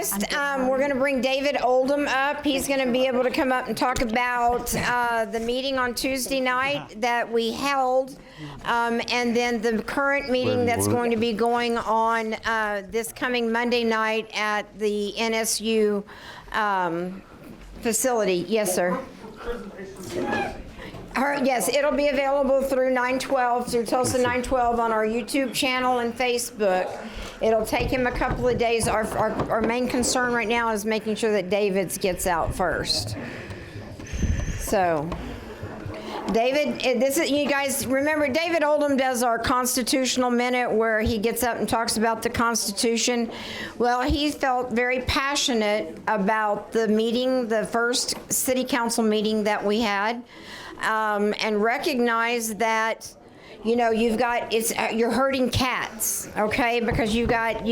request, we're going to bring David Oldham up. He's going to be able to come up and talk about the meeting on Tuesday night that we held, and then the current meeting that's going to be going on this coming Monday night at the NSU facility. Yes, sir. Yes, it'll be available through 912, through Tulsa 912 on our YouTube channel and Facebook. It'll take him a couple of days. Our main concern right now is making sure that David's gets out first. So, David, this is, you guys remember David Oldham does our constitutional minute where he gets up and talks about the Constitution. Well, he felt very passionate about the meeting, the first city council meeting that we had, and recognized that, you know, you're herding cats, okay? Because you've got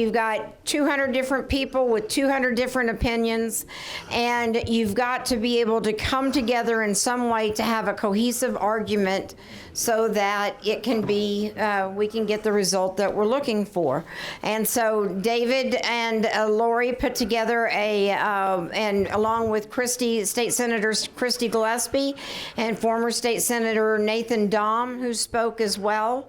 200 different people with 200 different opinions, and you've got to be able to come together in some way to have a cohesive argument so that it can be, we can get the result that we're looking for. And so David and Lori put together and along with State Senator Christy Gillespie and former State Senator Nathan Dahm, who spoke as well.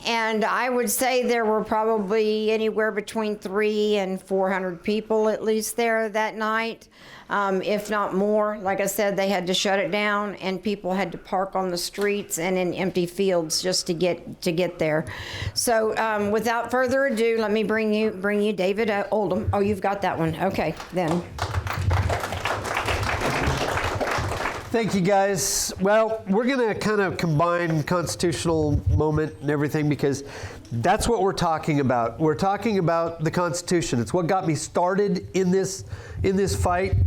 And I would say there were probably anywhere between 300 and 400 people at least there that night, if not more. Like I said, they had to shut it down, and people had to park on the streets and in empty fields just to get there. So without further ado, let me bring you David Oldham. Oh, you've got that one. Okay, then. Thank you, guys. Well, we're going to kind of combine constitutional moment and everything because that's what we're talking about. We're talking about the Constitution. It's what got me started in this fight.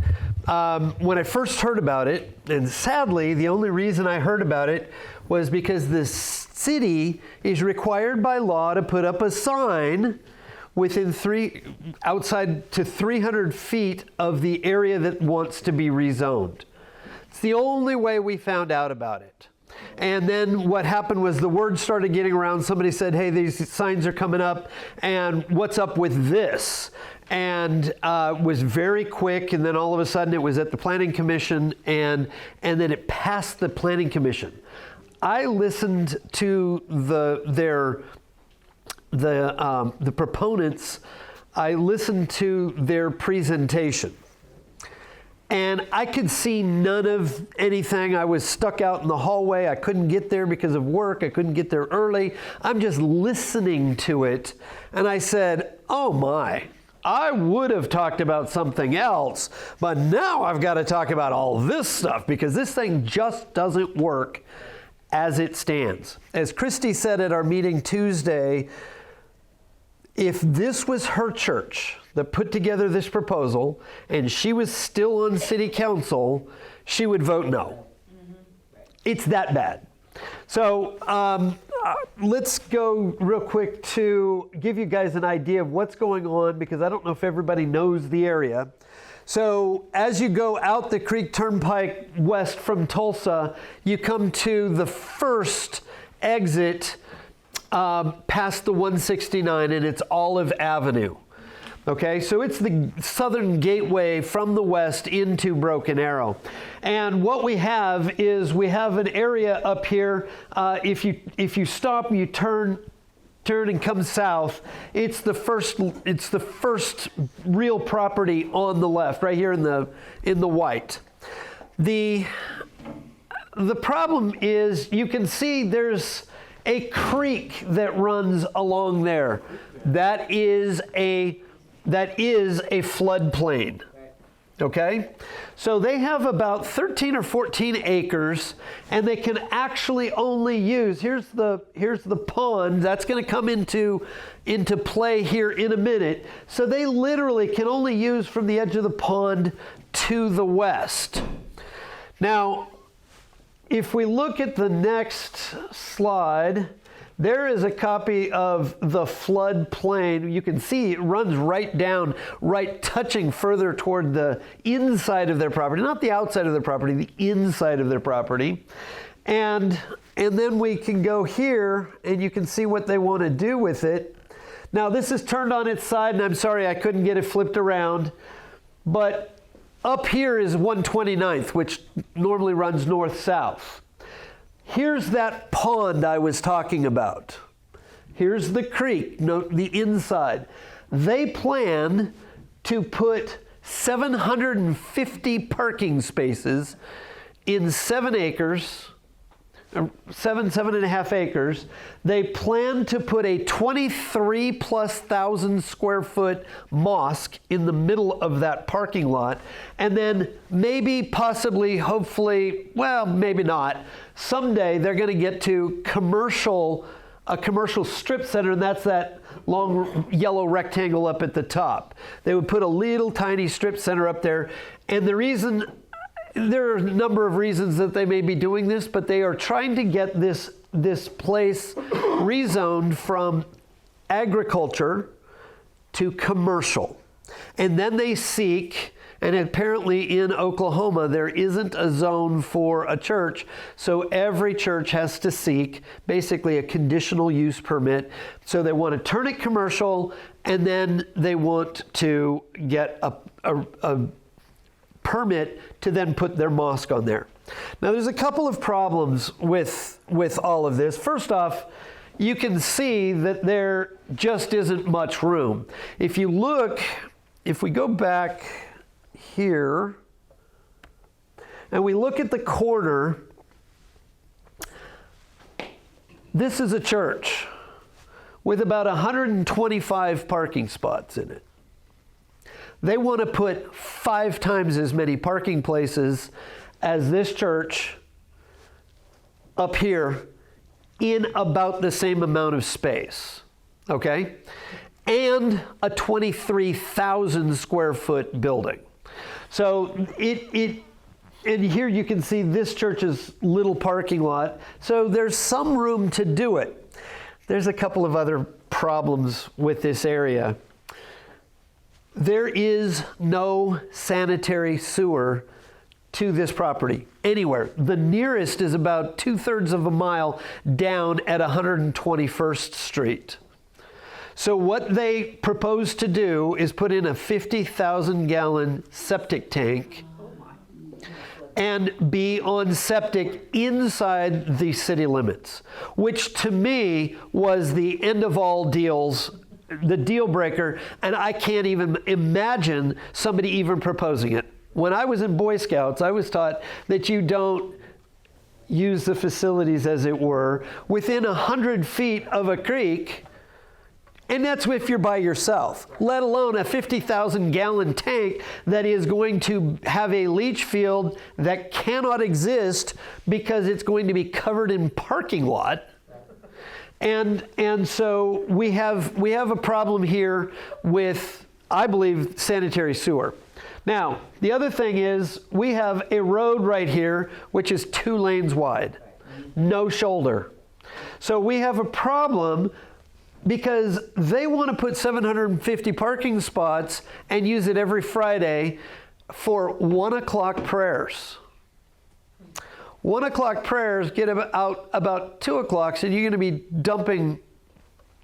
When I first heard about it, and sadly, the only reason I heard about it was because the city is required by law to put up a sign within outside to 300 feet of the area that wants to be rezoned. It's the only way we found out about it. And then what happened was the word started getting around. Somebody said, hey, these signs are coming up, and what's up with this? And was very quick, and then all of a sudden it was at the Planning Commission, and then it passed the Planning Commission. I listened to the proponents. I listened to their presentation. And I could see none of anything. I was stuck out in the hallway. I couldn't get there because of work. I couldn't get there early. I'm just listening to it. And I said, oh my, I would have talked about something else, but now I've got to talk about all this stuff because this thing just doesn't work as it stands. As Christy said at our meeting Tuesday, if this was her church that put together this proposal and she was still on city council, she would vote no. It's that bad. So let's go real quick to give you guys an idea of what's going on, because I don't know if everybody knows the area. So as you go out the Creek Turnpike west from Tulsa, you come to the first exit past the 169, and it's Olive Avenue. Okay, so it's the southern gateway from the west into Broken Arrow. And what we have is we have an area up here. If you stop, you turn and come south. It's the first real property on the left, right here in the white. The problem is you can see there's a creek that runs along there. That is a floodplain. Okay? So they have about 13 or 14 acres, and they can actually only use, here's the pond that's going to come into play here in a minute. So they literally can only use from the edge of the pond to the west. Now, if we look at the next slide, there is a copy of the floodplain. You can see it runs right down, right touching further toward the inside of their property, not the outside of their property, the inside of their property. And then we can go here and you can see what they want to do with it. Now this is turned on its side, and I'm sorry I couldn't get it flipped around, but up here is 129th, which normally runs north-south. Here's that pond I was talking about. Here's the creek, note the inside. They plan to put 750 parking spaces in 7 acres, 7.5 acres. They plan to put a 23,000+ square foot mosque in the middle of that parking lot. And then maybe, possibly, hopefully, well, maybe not, someday they're going to get to a commercial strip center, and that's that long yellow rectangle up at the top. They would put a little tiny strip center up there. And the reason, there are a number of reasons that they may be doing this, but they are trying to get this place rezoned from agriculture to commercial. And then they seek, and apparently in Oklahoma, there isn't a zone for a church, so every church has to seek basically a conditional use permit. So they want to turn it commercial, and then they want to get a permit to then put their mosque on there. Now there's a couple of problems with all of this. First off, you can see that there just isn't much room. If you look, if we go back here and we look at the corner, this is a church with about 125 parking spots in it. They want to put 5 times as many parking places as this church up here in about the same amount of space, okay? And a 23,000 square foot building. So and here you can see this church's little parking lot. So there's some room to do it. There's a couple of other problems with this area. There is no sanitary sewer to this property anywhere. The nearest is about 2/3 of a mile down at 121st Street. So what they propose to do is put in a 50,000 gallon septic tank and be on septic inside the city limits, which to me was the end of all deals, the deal breaker, and I can't even imagine somebody even proposing it. When I was in Boy Scouts, I was taught that you don't use the facilities, as it were, within 100 feet of a creek, and that's if you're by yourself, let alone a 50,000 gallon tank that is going to have a leach field that cannot exist because it's going to be covered in parking lot. And so we have a problem here with, I believe, sanitary sewer. Now, the other thing is we have a road right here which is 2 lanes wide, no shoulder. So we have a problem because they want to put 750 parking spots and use it every Friday for 1 o'clock prayers. 1 o'clock prayers get out about 2 o'clock, so you're going to be dumping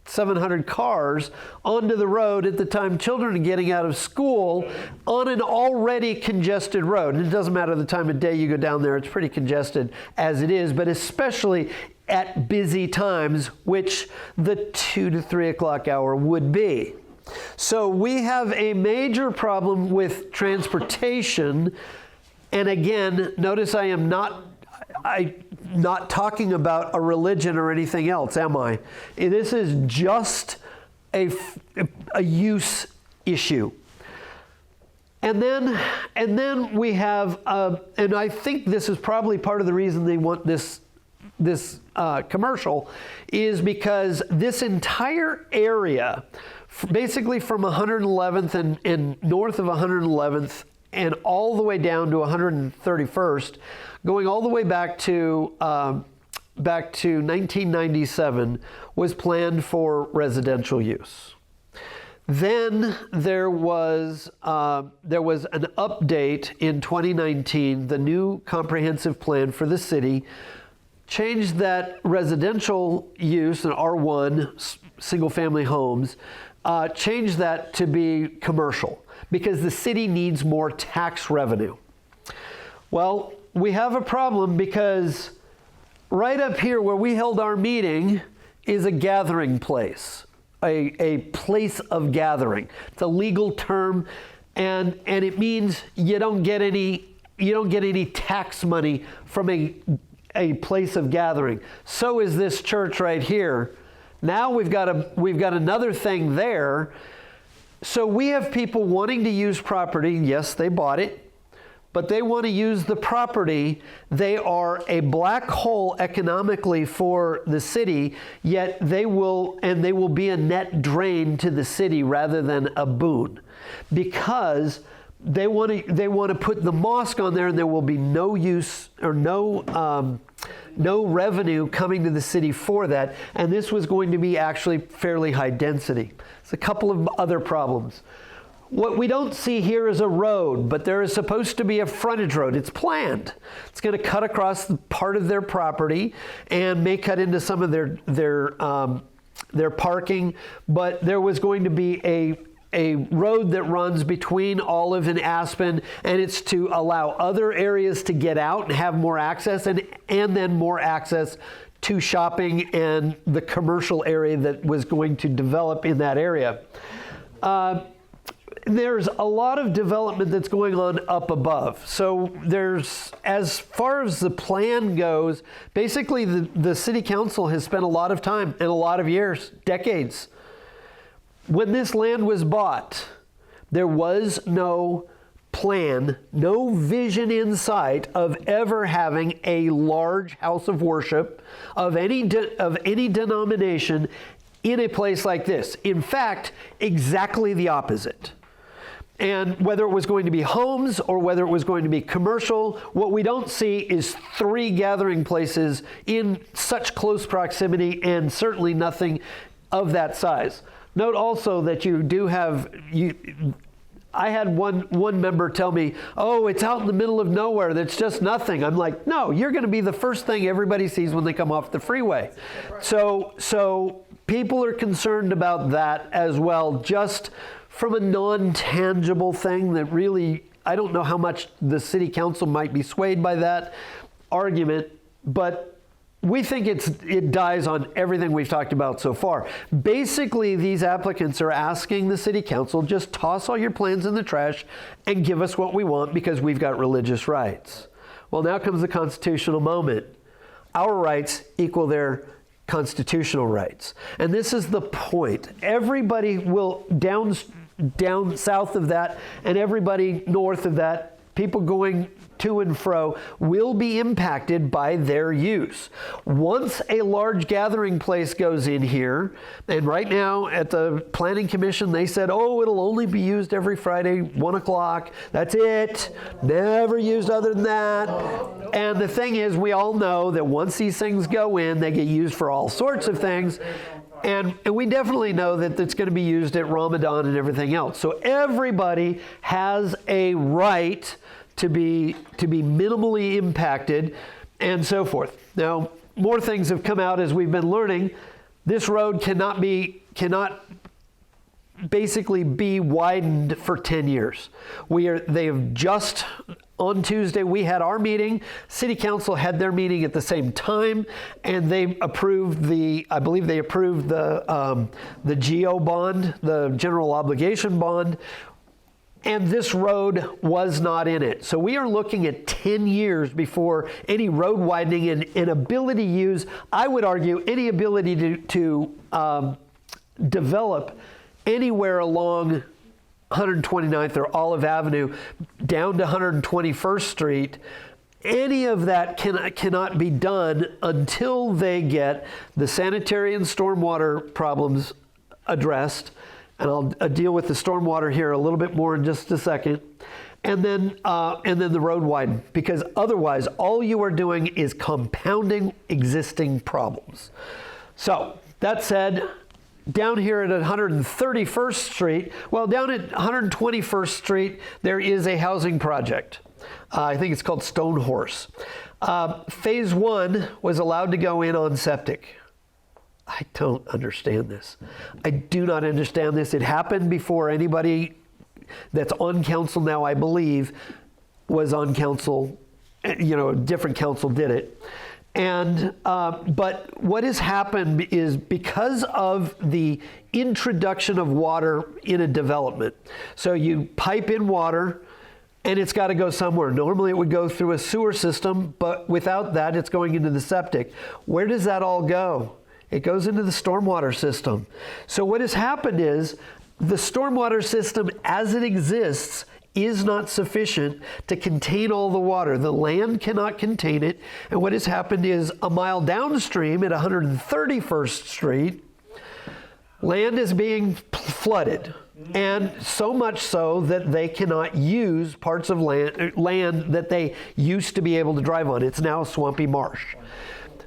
700 cars onto the road at the time children are getting out of school on an already congested road. And it doesn't matter the time of day you go down there, it's pretty congested as it is, but especially at busy times, which the 2 to 3 o'clock hour would be. So we have a major problem with transportation. And again, notice I'm not talking about a religion or anything else, am I? This is just a use issue. And then we have, and I think this is probably part of the reason they want this commercial, is because this entire area, basically from 111th and north of 111th and all the way down to 131st, going all the way back to 1997, was planned for residential use. Then there was an update in 2019, the new comprehensive plan for the city, change that residential use in R1, single family homes, change that to be commercial because the city needs more tax revenue. Well, we have a problem because right up here where we held our meeting is a gathering place, a place of gathering. It's a legal term, and it means you don't get any tax money from a place of gathering. So is this church right here. Now we've got another thing there. So we have people wanting to use property. Yes, they bought it, but they want to use the property. They are a black hole economically for the city, yet they will be a net drain to the city rather than a boon, because they want to put the mosque on there, and there will be no use or no revenue coming to the city for that. And this was going to be actually fairly high density. It's a couple of other problems. What we don't see here is a road, but there is supposed to be a frontage road. It's planned. It's going to cut across the part of their property and may cut into some of their parking. But there was going to be a road that runs between Olive and Aspen, and it's to allow other areas to get out and have more access, and then more access to shopping and the commercial area that was going to develop in that area. There's a lot of development that's going on up above. So as far as the plan goes, basically the city council has spent a lot of time and a lot of years, decades. When this land was bought, there was no plan, no vision in sight of ever having a large house of worship of any denomination in a place like this. In fact, exactly the opposite. And whether it was going to be homes or whether it was going to be commercial, what we don't see is 3 gathering places in such close proximity, and certainly nothing of that size. Note also that you do have, I had one member tell me, oh, it's out in the middle of nowhere, that's just nothing. I'm like, no, you're going to be the first thing everybody sees when they come off the freeway. So people are concerned about that as well, just from a non-tangible thing that really, I don't know how much the city council might be swayed by that argument, but we think it dies on everything we've talked about so far. Basically, these applicants are asking the city council, just toss all your plans in the trash and give us what we want because we've got religious rights. Well, now comes the constitutional moment. Our rights equal their constitutional rights. And this is the point. Everybody will, down south of that and everybody north of that, people going to and fro, will be impacted by their use. Once a large gathering place goes in here, and right now at the Planning Commission, they said, oh, it'll only be used every Friday, 1 o'clock. That's it. Never used other than that. And the thing is, we all know that once these things go in, they get used for all sorts of things. And we definitely know that it's going to be used at Ramadan and everything else. So everybody has a right to be minimally impacted and so forth. Now, more things have come out as we've been learning. This road cannot basically be widened for 10 years. They have just, on Tuesday, we had our meeting. City Council had their meeting at the same time, and they approved the GO bond, the general obligation bond, and this road was not in it. So we are looking at 10 years before any road widening and ability to use, I would argue, any ability to develop anywhere along 129th or Olive Avenue down to 121st Street. Any of that cannot be done until they get the sanitary and stormwater problems addressed. And I'll deal with the stormwater here a little bit more in just a second. And then the road widen, because otherwise all you are doing is compounding existing problems. So that said, down here at 131st Street, well, down at 121st Street, there is a housing project. I think it's called Stone Horse. Phase 1 was allowed to go in on septic. I don't understand this. I do not understand this. It happened before anybody that's on council now, I believe, was on council. You know, a different council did it. And but what has happened is because of the introduction of water in a development. So you pipe in water and it's got to go somewhere. Normally it would go through a sewer system, but without that it's going into the septic. Where does that all go? It goes into the stormwater system. So what has happened is the stormwater system as it exists is not sufficient to contain all the water. The land cannot contain it. And what has happened is a mile downstream at 131st Street, land is being flooded. And so much so that they cannot use parts of land that they used to be able to drive on. It's now a swampy marsh.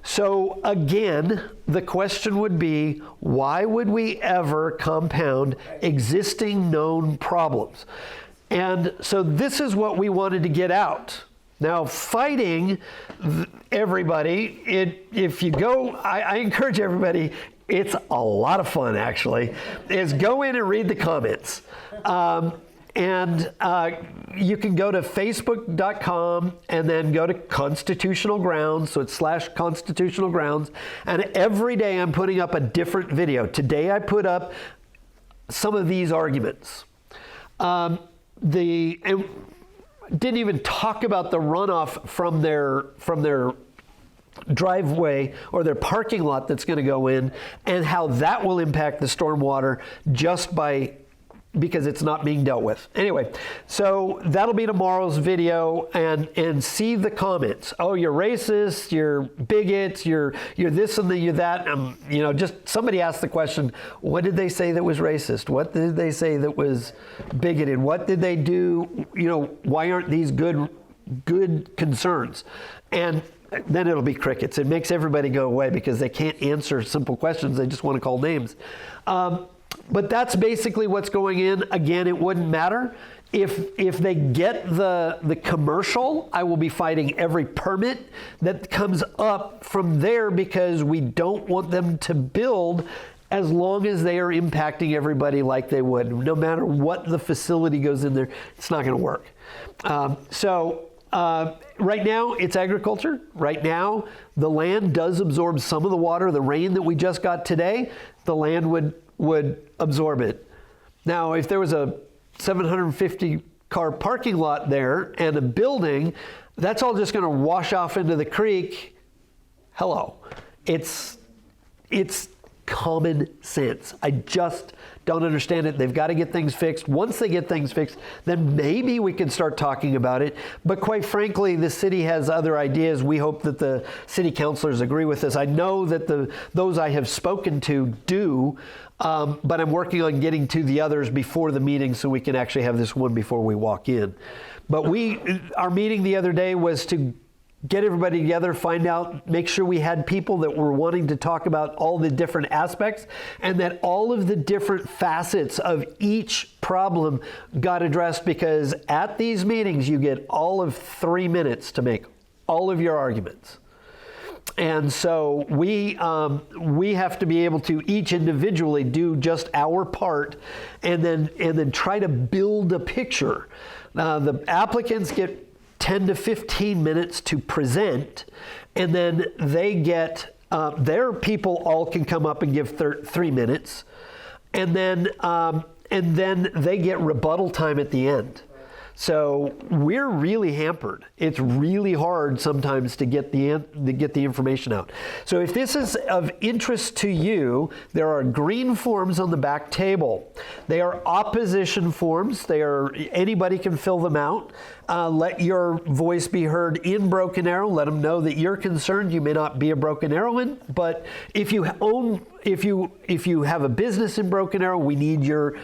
So again, the question would be, why would we ever compound existing known problems? And so this is what we wanted to get out. Now, fighting everybody, if you go, I encourage everybody, it's a lot of fun actually, is go in and read the comments. You can go to facebook.com and then go to Constitutional Grounds, so it's /Constitutional Grounds, and every day I'm putting up a different video. Today I put up some of these arguments. And didn't even talk about the runoff from their driveway or their parking lot that's going to go in, and how that will impact the stormwater just because it's not being dealt with. Anyway, so that'll be tomorrow's video, and see the comments. Oh, you're racist, you're bigots, you're this and you're that. You know, just somebody asked the question, what did they say that was racist? What did they say that was bigoted? What did they do? You know, why aren't these good concerns? And then it'll be crickets. It makes everybody go away because they can't answer simple questions. They just want to call names. But that's basically what's going in. Again, it wouldn't matter. If they get the commercial, I will be fighting every permit that comes up from there, because we don't want them to build as long as they are impacting everybody like they would. No matter what the facility goes in there, it's not going to work. Right now, it's agriculture. Right now, the land does absorb some of the water. The rain that we just got today, the land would absorb it. Now, if there was a 750 car parking lot there and a building, that's all just going to wash off into the creek. Hello. It's common sense. I just don't understand it. They've got to get things fixed. Once they get things fixed, then maybe we can start talking about it. But quite frankly, the city has other ideas. We hope that the city councilors agree with us. I know that those I have spoken to do, but I'm working on getting to the others before the meeting so we can actually have this one before we walk in. But our meeting the other day was to get everybody together, find out, make sure we had people that were wanting to talk about all the different aspects, and that all of the different facets of each problem got addressed, because at these meetings you get all of 3 minutes to make all of your arguments. And so we have to be able to each individually do just our part, and then try to build a picture. The applicants get 10 to 15 minutes to present, and then they get, their people all can come up and give 3 minutes, and then they get rebuttal time at the end. So we're really hampered. It's really hard sometimes to get the information out. So if this is of interest to you, there are green forms on the back table. They are opposition forms. Anybody can fill them out. Let your voice be heard in Broken Arrow. Let them know that you're concerned. You may not be a Broken Arrowan, but if you have a business in Broken Arrow, we need your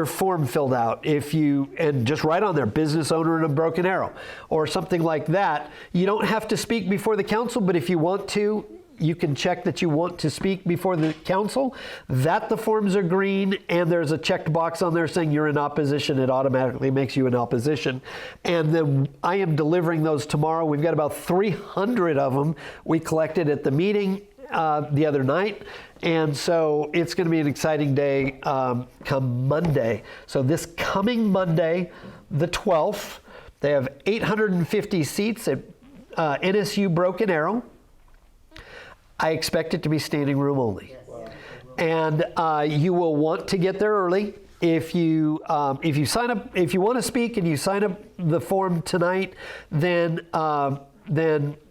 form filled out. And just write on there, business owner in a Broken Arrow or something like that. You don't have to speak before the council, but if you want to, you can check that you want to speak before the council, that the forms are green, and there's a checked box on there saying you're in opposition. It automatically makes you in opposition. And then I am delivering those tomorrow. We've got about 300 of them we collected at the meeting the other night. And so it's going to be an exciting day come Monday. So this coming Monday, the 12th, they have 850 seats at NSU Broken Arrow. I expect it to be standing room only. And you will want to get there early. If you sign up, if you want to speak and you sign up the form tonight, then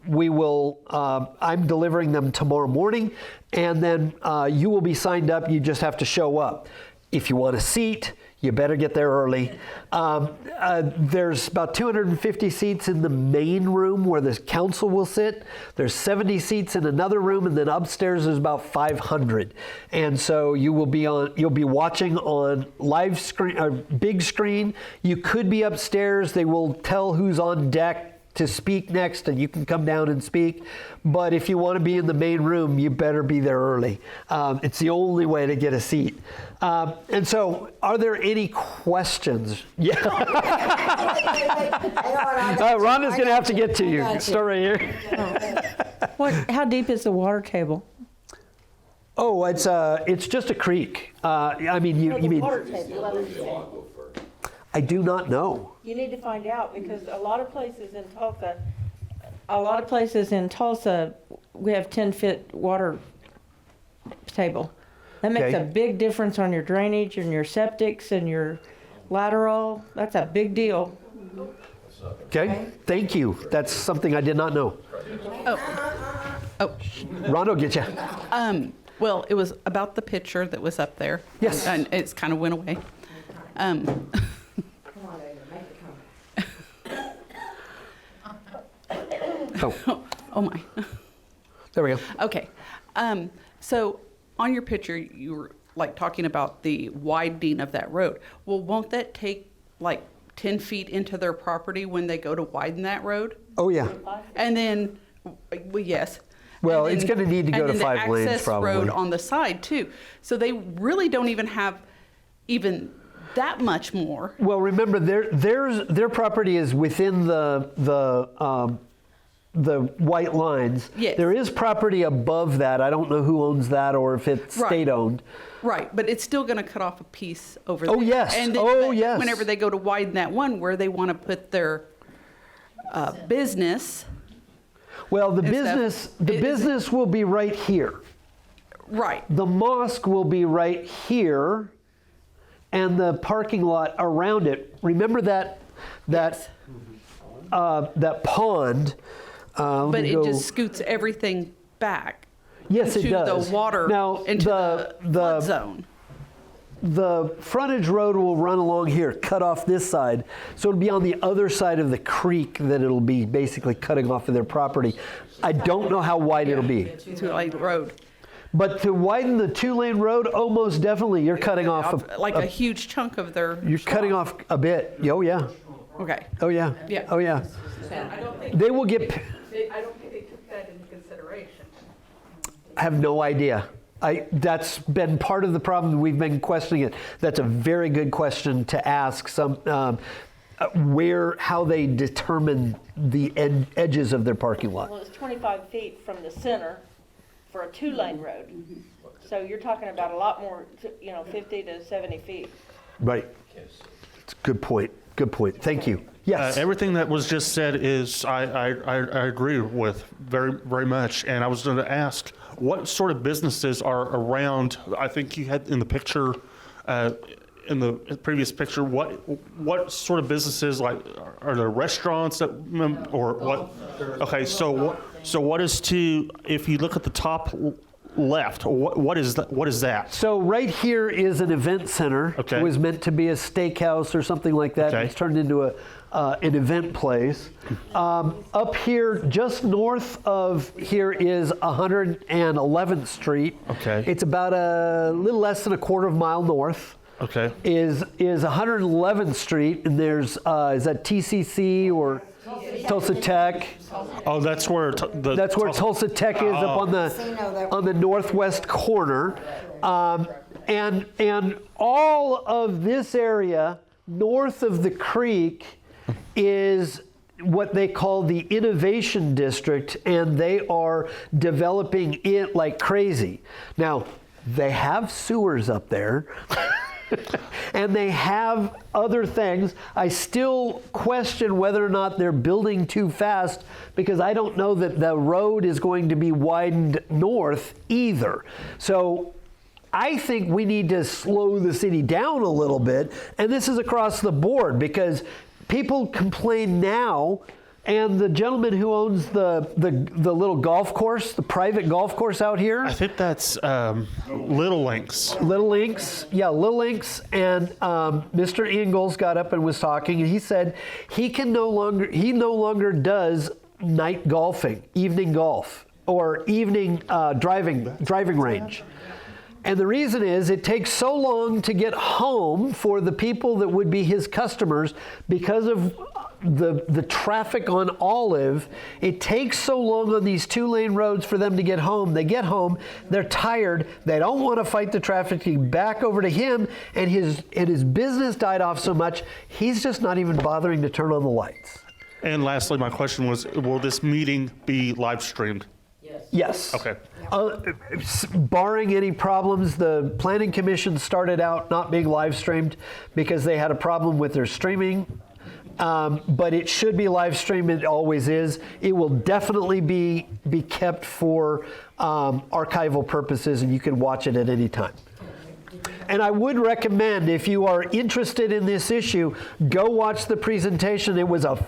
we will, I'm delivering them tomorrow morning, and then you will be signed up. You just have to show up. If you want a seat, you better get there early. There's about 250 seats in the main room where the council will sit. There's 70 seats in another room, and then upstairs there's about 500. And so you'll be watching on live screen, or big screen. You could be upstairs. They will tell who's on deck to speak next, and you can come down and speak. But if you want to be in the main room, you better be there early. It's the only way to get a seat. And so, are there any questions? Yeah. Rhonda's going to have to get to you. Start right here. How deep is the water table? Oh, it's just a creek. I mean, you mean? I do not know. You need to find out, because a lot of places in Tulsa, we have 10-foot water table. That makes Okay. a big difference on your drainage and your septics and your lateral. That's a big deal. Okay, thank you. That's something I did not know. Oh, Ron will get you. well, it was about the picture that was up there. Yes. And it's kind of went away. Oh my. There we go. Okay. So on your picture, you were like talking about the widening of that road. Well, won't that take like 10 feet into their property when they go to widen that road? Oh, yeah. And then, well, yes. Well, And it's then- going to need to go and to then 5 lanes the access probably. road on the side too. So they really don't even have even that much more. Well, remember, their property is within the white lines. Yes. There is property above that. I don't know who owns that or if it's Right. state-owned. Right, but it's still going to cut off a piece over there. Oh, yes. And then, Oh, but yes. Whenever they go to widen that one where they want to put their business, Well, the And business stuff. business will be right here. right, The mosque will be right here, and the parking lot around it. Remember that pond. Let but me it go- just scoots everything back. Yes, it into does. the water, Now, into the flood zone. The frontage road will run along here, cut off this side. So it'll be on the other side of the creek that it'll be basically cutting off of their property. I don't know how wide it'll be. To like the road. But to widen the 2-lane road, oh, most definitely, you're cutting off Like a huge chunk of their. you're cutting off a bit. Oh, yeah. Okay. Oh, yeah. Yeah. Oh, yeah. I don't think They will get, I don't think they took that into consideration. I have no idea. That's been part of the problem. We've been questioning it. That's a very good question to ask how they determine the edges of their parking lot. Well, it's 25 feet from the center for a 2-lane road. So you're talking about a lot more, 50 to 70 feet. Right. It's a good point. Good point. Thank you. Yes. Everything that was just said is I agree with very, very much. And I was going to ask, what sort of businesses are around? I think you had in the picture, in the previous picture, what sort of businesses, like, are there restaurants that, or what? Okay, so what is if you look at the top left, what is that? What is that? So right here is an event center. Okay. It was meant to be a steakhouse or something like that. Okay. It's turned into an event place. Up here, just north of here, is 111th Street. Okay. It's about a little less than a quarter of a mile north. Okay. Is 111th Street, and there's is that TCC or Tulsa Tech. Oh, that's where That's where Tulsa Tech is up on the northwest corner. And all of this area north of the creek is what they call the Innovation District, and they are developing it like crazy. Now, they have sewers up there. And they have other things. I still question whether or not they're building too fast, because I don't know that the road is going to be widened north either. So I think we need to slow the city down a little bit. And this is across the board, because people complain now. And the gentleman who owns the little golf course, the private golf course out here. I think that's Little Links. Little Links, yeah, Little Links. And Mr. Ingalls got up and was talking, and he said he no longer does night golfing, evening golf, or evening driving range. And the reason is it takes so long to get home for the people that would be his customers because of the traffic on Olive. It takes so long on these 2-lane roads for them to get home. They get home, they're tired, they don't want to fight the traffic to get back over to him, and his business died off so much, he's just not even bothering to turn on the lights. And lastly, my question was, will this meeting be live streamed? Yes. Okay. Barring any problems, the Planning Commission started out not being live streamed because they had a problem with their streaming. But it should be live streamed. It always is. It will definitely be kept for archival purposes, and you can watch it at any time. And I would recommend, if you are interested in this issue, go watch the presentation. It was a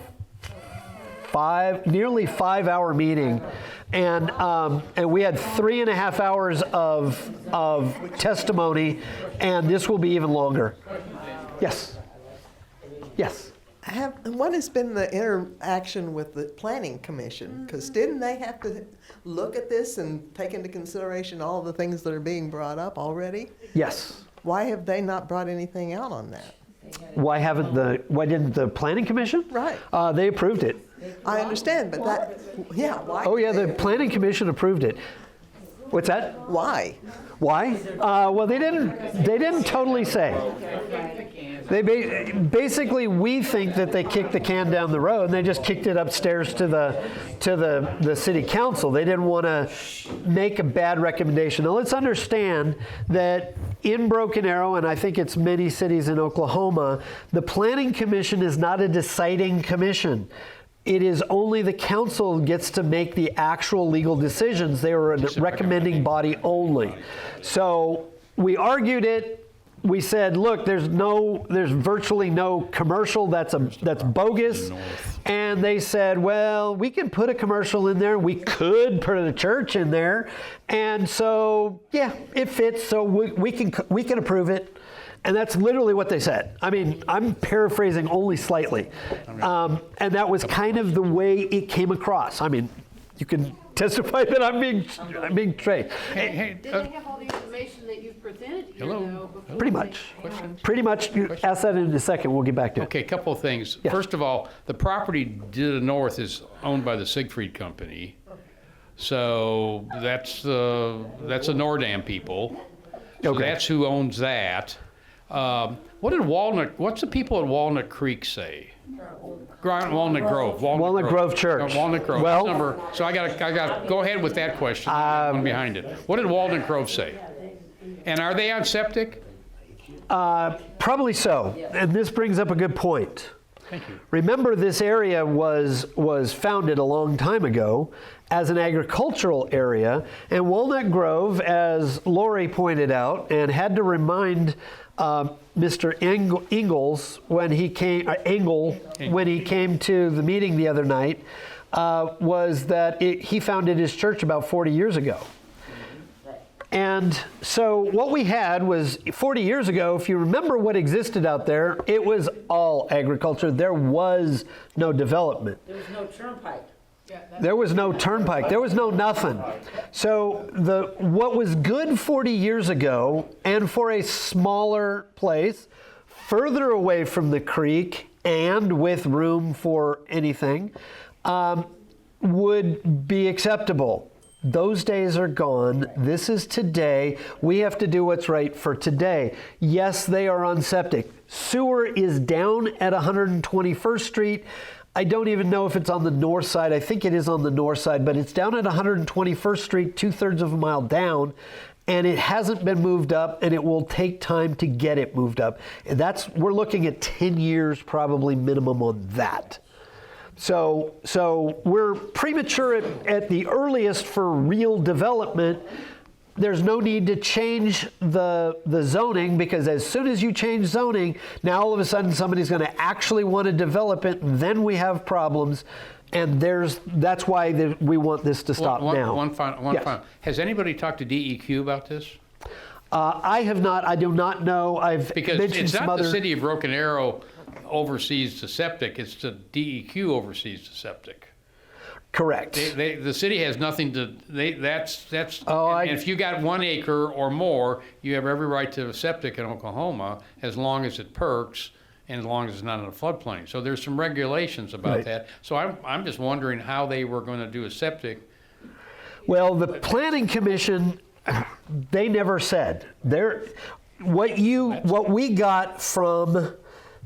nearly 5-hour meeting. And we had 3.5 hours of testimony, and this will be even longer. Yes. Yes. What has been the interaction with the Planning Commission? Because didn't they have to look at this and take into consideration all the things that are being brought up already? Yes. Why have they not brought anything out on that? Why didn't the Planning Commission? Right. They approved it. I understand, but why? Oh yeah, the Planning Commission approved it. What's that? Why? Why? Well, they didn't totally say. They basically, we think that they kicked the can down the road, and they just kicked it upstairs to the city council. They didn't want to make a bad recommendation. Now let's understand that in Broken Arrow, and I think it's many cities in Oklahoma, the Planning Commission is not a deciding commission. It is only the council gets to make the actual legal decisions. They are a recommending body only. So we argued it. We said, look, there's virtually no commercial. That's bogus. And they said, well, we can put a commercial in there. We could put a church in there. And so, yeah, it fits. So we can approve it. And that's literally what they said. I mean, I'm paraphrasing only slightly. And that was kind of the way it came across. I mean, you can testify that I'm being straight. Did they have all the information that you've presented here, though? before Pretty they- much. Pretty much. You ask that in a second. We'll get back to it. Okay, a couple of things. Yeah. First of all, the property to the north is owned by the Siegfried Company. So that's the Nordam people. So Okay. that's who owns that. What's the people at Walnut Creek say? Walnut Grove. Walnut Grove Church. Walnut Grove. Well- Number. So I got go ahead with that question. One behind it. What did Walnut Grove say? And are they on septic? Probably so. And this brings up a good point. Thank you. Remember, this area was founded a long time ago as an agricultural area, and Walnut Grove, as Lori pointed out, and had to remind Mr. Ingalls when he came to the meeting the other night, was that he founded his church about 40 years ago. And so what we had was 40 years ago, if you remember what existed out there, it was all agriculture. There was no development. There was no turnpike. There was no turnpike. There was no nothing. So what was good 40 years ago, and for a smaller place, further away from the creek and with room for anything, would be acceptable. Those days are gone. This is today. We have to do what's right for today. Yes, they are on septic. Sewer is down at 121st Street. I don't even know if it's on the north side. I think it is on the north side, but it's down at 121st Street, 2/3 of a mile down, and it hasn't been moved up, and it will take time to get it moved up. And we're looking at 10 years probably minimum on that. So we're premature at the earliest for real development. There's no need to change the zoning, because as soon as you change zoning, now all of a sudden somebody's going to actually want to develop it, and then we have problems. And that's why we want this to stop now. One final. Has anybody talked to DEQ about this? I have not. I do not know. I've Because mentioned it's some not other. the city of Broken Arrow oversees the septic, it's the DEQ oversees the septic. Correct. The city has nothing to, Oh, and if you got 1 acre or more, you have every right to a septic in Oklahoma, as long as it perks and as long as it's not in a floodplain. So there's some regulations about Right. that. So I'm just wondering how they were going to do a septic. Well, the Planning Commission, they never said. What we got from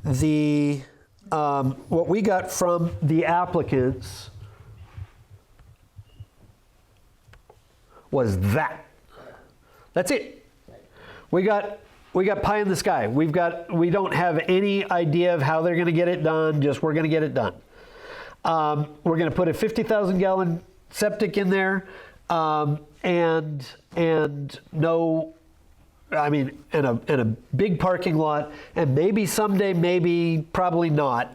the applicants was that. That's it. We got pie in the sky. We don't have any idea of how they're going to get it done. Just we're going to get it done. We're going to put a 50,000 gallon septic in there, and no. I mean, and a big parking lot, and maybe someday, maybe probably not.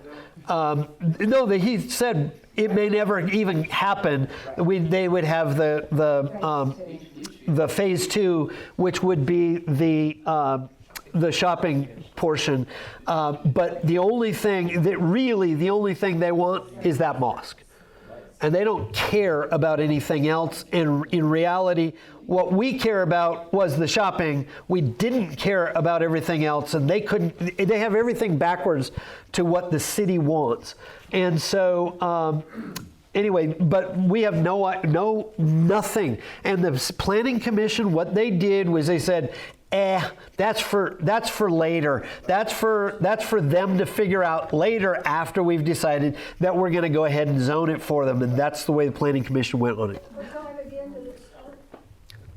No, he said it may never even happen. They would have the phase 2, which would be the shopping portion. But the only thing they want is that mosque. And they don't care about anything else. And in reality, what we care about was the shopping. We didn't care about everything else, and they have everything backwards to what the city wants. And so, anyway, but we have nothing. And the Planning Commission, what they did was they said, that's for later. That's for them to figure out later after we've decided that we're going to go ahead and zone it for them. And that's the way the Planning Commission went on it. What time again did it start?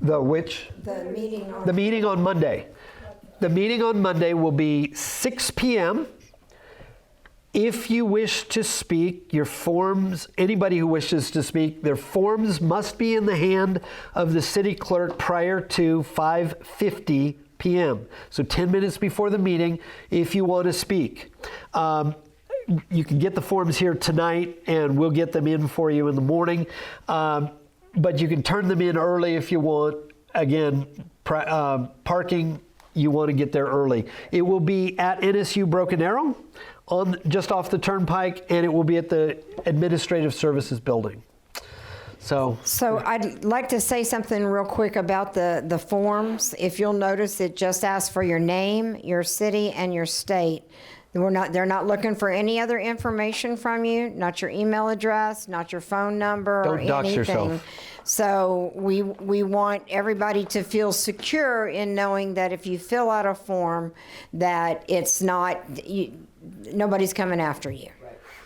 The which? The meeting on. The meeting on Monday. The meeting on Monday will be 6 p.m. If you wish to speak, your forms, anybody who wishes to speak, their forms must be in the hand of the city clerk prior to 5:50 p.m. So 10 minutes before the meeting, if you want to speak. You can get the forms here tonight, and we'll get them in for you in the morning. But you can turn them in early if you want. Again, parking, you want to get there early. It will be at NSU Broken Arrow, just off the turnpike, and it will be at the Administrative Services Building. So I'd like to say something real quick about the forms. If you'll notice, it just asks for your name, your city, and your state. They're not looking for any other information from you, not your email address, not your phone number, or Don't dox anything. yourself. So we want everybody to feel secure in knowing that if you fill out a form, that it's not, nobody's coming after you.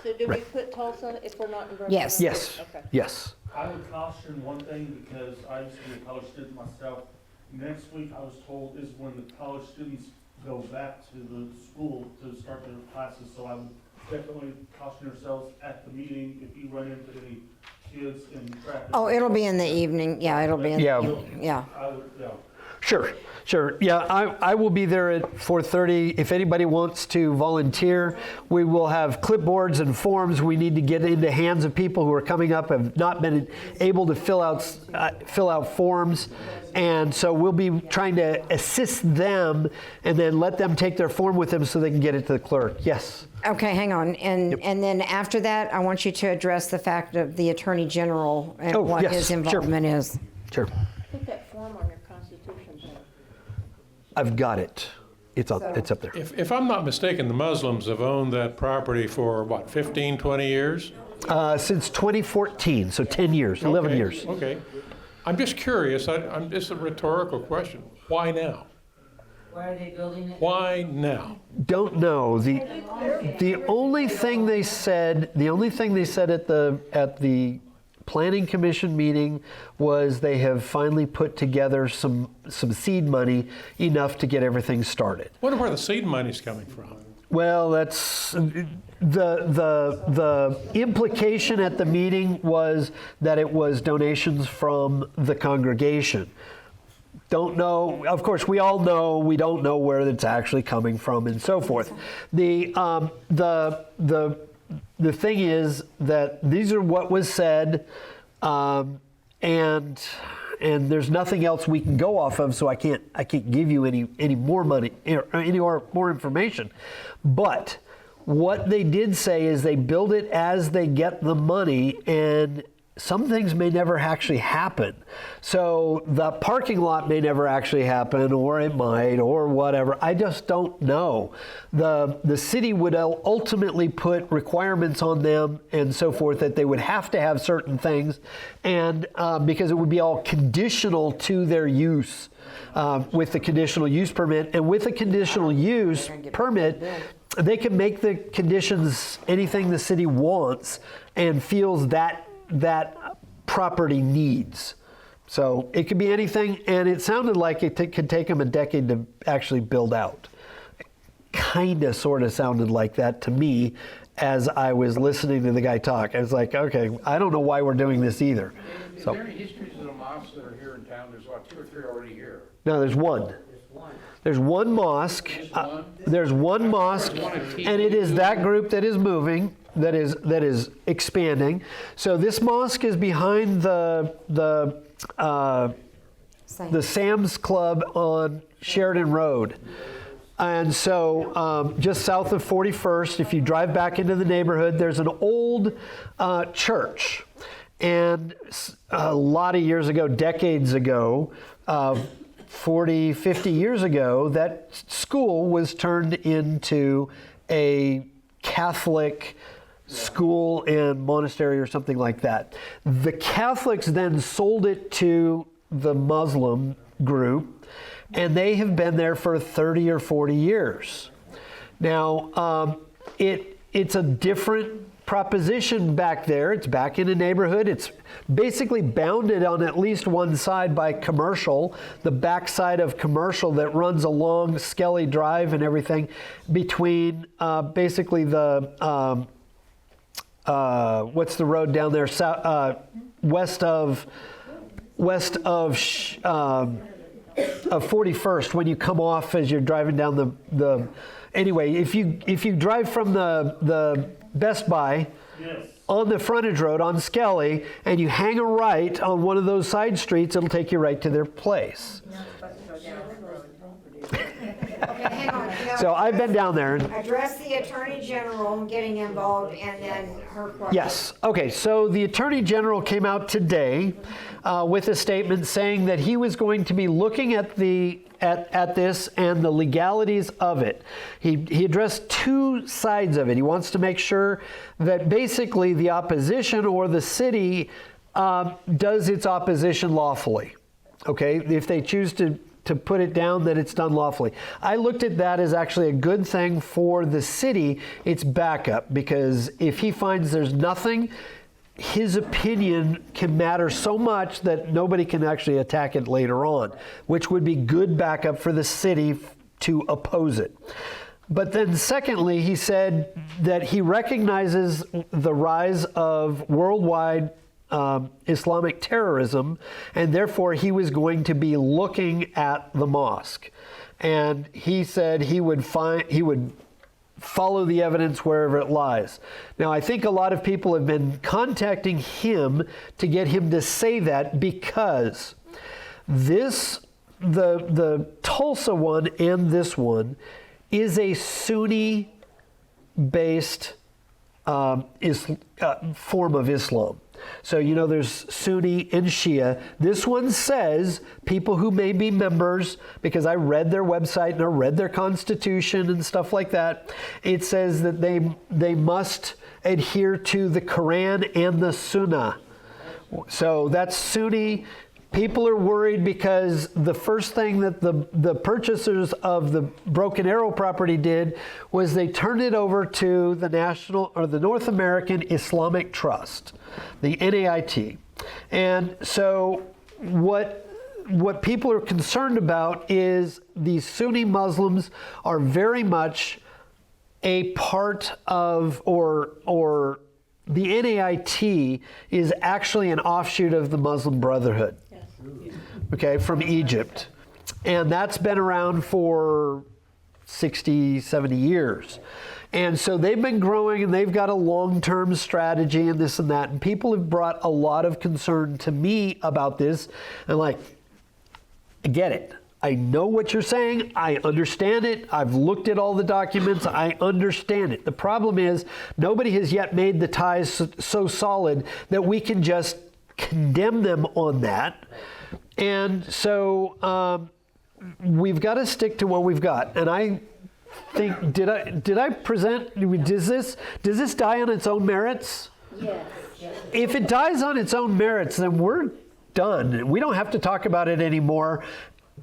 So do we put Tulsa if we're not in Broken Yes. Arrow? yes, Okay. yes. I would caution one thing, because I used to be a college student myself. Next week, I was told, is when the college students go back to the school to start their classes. So I would definitely caution yourselves at the meeting if you run into any kids in traffic. Oh, it'll be in the evening. Yeah, it'll be in Yeah. the evening. Yeah. I would, yeah. Sure. Yeah, I will be there at 4:30. If anybody wants to volunteer, we will have clipboards and forms we need to get into hands of people who are coming up, have not been able to fill out forms. And so we'll be trying to assist them and then let them take their form with them so they can get it to the clerk. Yes. Okay, hang on. And then after that, I want you to address the fact of the Attorney General and what yes, his sure. involvement is. Sure. Put that form on your Constitution page. I've got it. It's up there. If I'm not mistaken, the Muslims have owned that property for, what, 15, 20 years? Since 2014, so 10 years, 11 Okay, years. Okay. I'm just curious, it's a rhetorical question. Why now? Why are they building it? Why now? Don't know. The only thing they said at the Planning Commission meeting was they have finally put together some seed money enough to get everything started. Wonder where the seed money's coming from. Well, that's the implication at the meeting was that it was donations from the congregation. Don't know. Of course, we all know we don't know where it's actually coming from and so forth. The thing is that these are what was said, and there's nothing else we can go off of. So I can't give you any more money or any more information. But what they did say is they build it as they get the money, and some things may never actually happen. So the parking lot may never actually happen, or it might, or whatever. I just don't know. The city would ultimately put requirements on them and so forth that they would have to have certain things, and because it would be all conditional to their use with the conditional use permit. And with a conditional use permit, they can make the conditions anything the city wants and feels that property needs. So it could be anything, and it sounded like it could take them a decade to actually build out. Kind of, sort of sounded like that to me as I was listening to the guy talk. I was like, okay, I don't know why we're doing this either. Is there any histories of the mosques that are here in town? There's about 2 or 3 already here. No, there's one. There's one mosque. There's one mosque, and it is that group that is moving, that is expanding. So this mosque is behind the Sam's Club on Sheridan Road. And so just south of 41st, if you drive back into the neighborhood, there's an old church. And a lot of years ago, decades ago, 40, 50 years ago, that school was turned into a Catholic school and monastery or something like that. The Catholics then sold it to the Muslim group, and they have been there for 30 or 40 years. Now, it's a different proposition back there. It's back in a neighborhood. It's basically bounded on at least one side by commercial, the backside of commercial that runs along Skelly Drive and everything between basically the what's the road down there west of 41st when you come off as you're driving down the anyway, if you drive from the Best Buy on the frontage road on Skelly and you hang a right on one of those side streets, it'll take you right to their place. Okay, hang on. No, So I've been down there. address the Attorney General getting involved, and then her question. Yes. Okay. So the Attorney General came out today with a statement saying that he was going to be looking at this and the legalities of it. He addressed two sides of it. He wants to make sure that basically the opposition or the city does its opposition lawfully. Okay. If they choose to put it down, that it's done lawfully. I looked at that as actually a good thing for the city. It's backup, because if he finds there's nothing, his opinion can matter so much that nobody can actually attack it later on, which would be good backup for the city to oppose it. But then secondly, he said that he recognizes the rise of worldwide Islamic terrorism, and therefore he was going to be looking at the mosque. And he said he would follow the evidence wherever it lies. Now, I think a lot of people have been contacting him to get him to say that, because the Tulsa one and this one is a Sunni-based form of Islam. So, there's Sunni and Shia. This one says people who may be members, because I read their website and I read their constitution and stuff like that, it says that they must adhere to the Quran and the Sunnah. So that's Sunni. People are worried because the first thing that the purchasers of the Broken Arrow property did was they turned it over to the National or the North American Islamic Trust, the NAIT. And so what people are concerned about is these Sunni Muslims are very much a part of, or the NAIT is actually an offshoot of the Muslim Brotherhood, okay, from Egypt. And that's been around for 60, 70 years. And so they've been growing and they've got a long-term strategy and this and that. And people have brought a lot of concern to me about this. And like, I get it. I know what you're saying. I understand it. I've looked at all the documents. I understand it. The problem is nobody has yet made the ties so solid that we can just condemn them on that. And so we've got to stick to what we've got. And I think, did I present, does this die on its own merits? Yes. If it dies on its own merits, then we're done. We don't have to talk about it anymore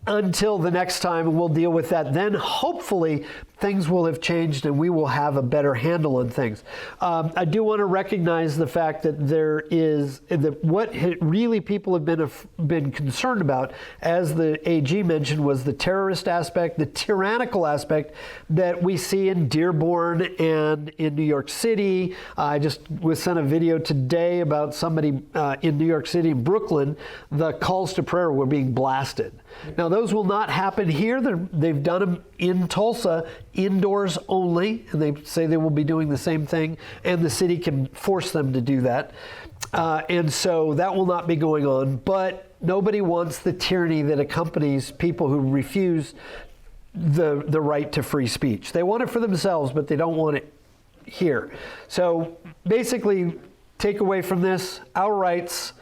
until the next time, and we'll deal with that. Then hopefully things will have changed and we will have a better handle on things. I do want to recognize the fact that there is, that what really people have been concerned about, as the AG mentioned, was the terrorist aspect, the tyrannical aspect that we see in Dearborn and in New York City. I just was sent a video today about somebody in New York City, in Brooklyn, the calls to prayer were being blasted. Now, those will not happen here. They've done them in Tulsa, indoors only, and they say they will be doing the same thing, and the city can force them to do that. And so that will not be going on, but nobody wants the tyranny that accompanies people who refuse the right to free speech. They want it for themselves, but they don't want it here. So basically, take away from this, our rights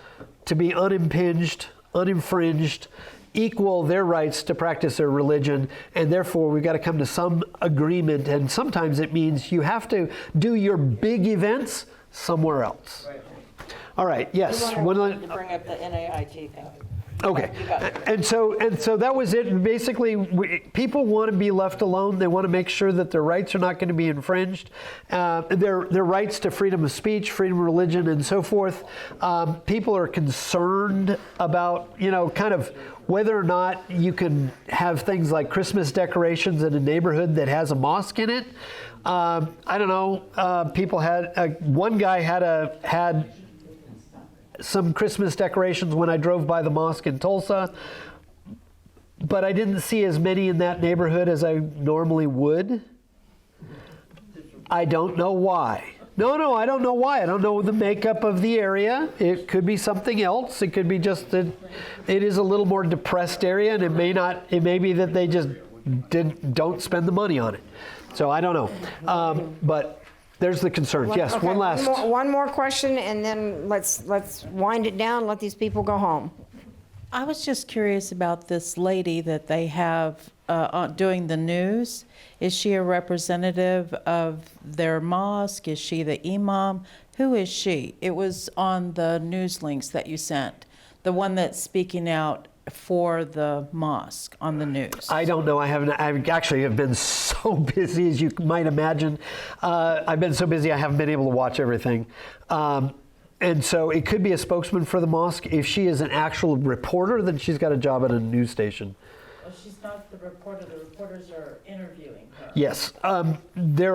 to be unimpinged, uninfringed, equal their rights to practice their religion, and therefore we've got to come to some agreement, and sometimes it means you have to do your big events somewhere else. Right. All right, yes. I wanted to bring up the NAIT thing. Okay, You got it. and so that was it. Basically, people want to be left alone. They want to make sure that their rights are not going to be infringed. Their rights to freedom of speech, freedom of religion, and so forth. People are concerned about, kind of whether or not you can have things like Christmas decorations in a neighborhood that has a mosque in it. I don't know. People had one guy had some Christmas decorations when I drove by the mosque in Tulsa, but I didn't see as many in that neighborhood as I normally would. I don't know why. No, I don't know why. I don't know the makeup of the area. It could be something else. It could be just that it is a little more depressed area, and it may be that they just don't spend the money on it. So I don't know. But there's the concern. Yes, Okay, one last. One more question, and then let's wind it down. Let these people go home. I was just curious about this lady that they have doing the news. Is she a representative of their mosque? Is she the imam? Who is she? It was on the news links that you sent, the one that's speaking out for the mosque on the news. I don't know. I actually have been so busy, as you might imagine. I've been so busy I haven't been able to watch everything. And so it could be a spokesman for the mosque. If she is an actual reporter, then she's got a job at a news station. Well, she's not the reporter. The reporters are interviewing her. Yes. They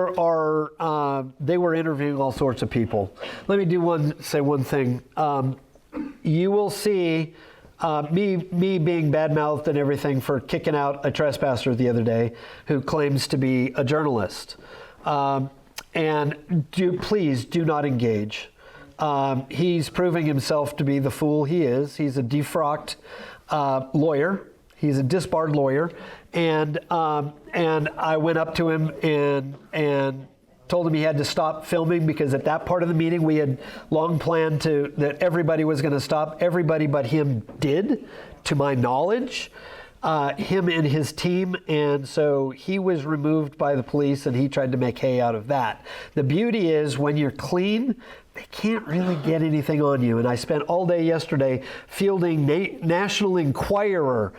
were interviewing all sorts of people. Let me say one thing. You will see me being bad-mouthed and everything for kicking out a trespasser the other day who claims to be a journalist. And please do not engage. He's proving himself to be the fool he is. He's a defrocked lawyer. He's a disbarred lawyer. And I went up to him and told him he had to stop filming, because at that part of the meeting we had long planned that everybody was going to stop. Everybody but him did, to my knowledge. him and his team, and so he was removed by the police, and he tried to make hay out of that. The beauty is when you're clean, they can't really get anything on you. And I spent all day yesterday fielding National Enquirer,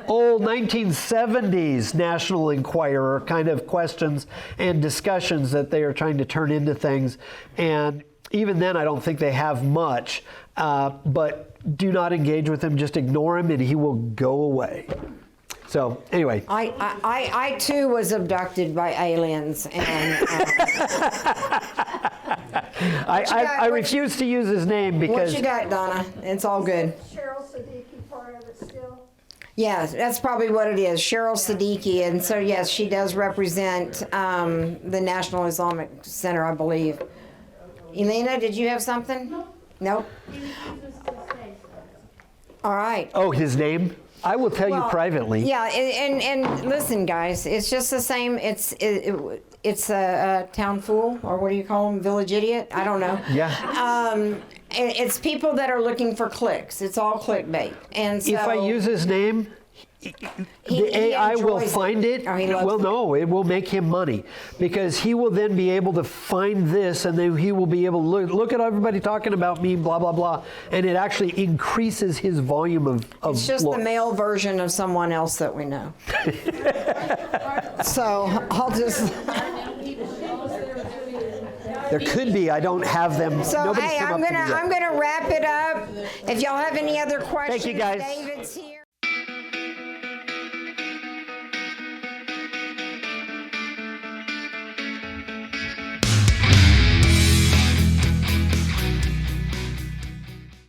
old 1970s National Enquirer kind of questions and discussions that they are trying to turn into things. And even then, I don't think they have much. But do not engage with him. Just ignore him, and he will go away. So anyway, I too was abducted by aliens, and I refuse to use his name because. What you got, Donna? It's all good. Cheryl Siddiqui part of it still? Yeah, that's probably what it is. Cheryl Siddiqui, and so yes, she does represent the National Islamic Center, I believe. Elena, did you have something? Nope. All right. Oh, his name? I will tell you privately. Yeah, and listen, guys, it's just the same. It's a town fool, or what do you call them? Village idiot? I don't know. Yeah. It's people that are looking for clicks. It's all clickbait. And so, if I use his name, the AI will find it. Well, no, it will make him money because he will then be able to find this, and then he will be able to look at everybody talking about me, blah, blah, blah. And it actually increases his volume of It's just the male version of someone else that we know. So I'll just... There could be. I don't have them. So, Nobody's hey, come up to me yet. I'm gonna wrap it up. If y'all have any other questions, Thank you, guys. David's here.